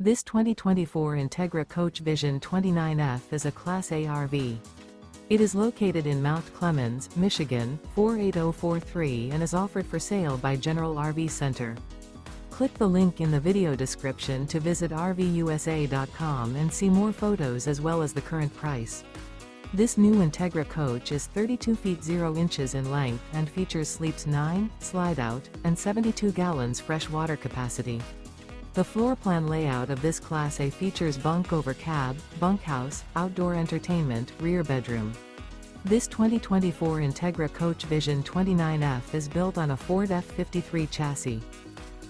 This 2024 Entegra Coach Vision 29F is a Class A RV. It is located in Mount Clemens, Michigan, 48043 and is offered for sale by General RV Center. Click the link in the video description to visit RVUSA.com and see more photos as well as the current price. This new Entegra Coach is 32 feet 0 inches in length and features sleeps 9, Slideout, and 72 gallons fresh water capacity. The floor plan layout of this Class A features Bunk Over Cab, Bunkhouse, outdoor entertainment, rear bedroom. This 2024 Entegra Coach Vision 29F is built on a Ford F53 chassis.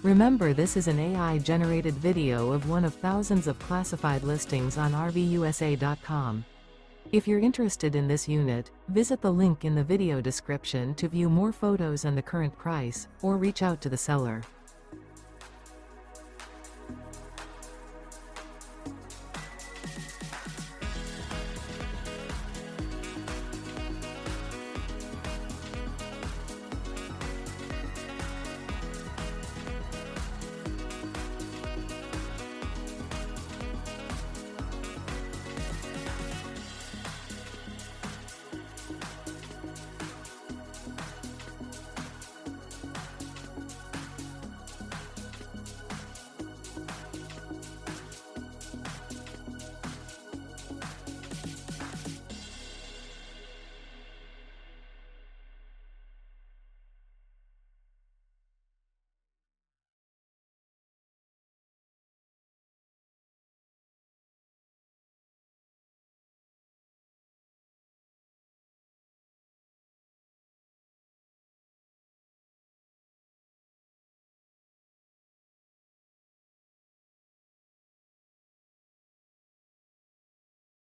Remember, this is an AI-generated video of one of thousands of classified listings on RVUSA.com. If you're interested in this unit, visit the link in the video description to view more photos and the current price, or reach out to the seller.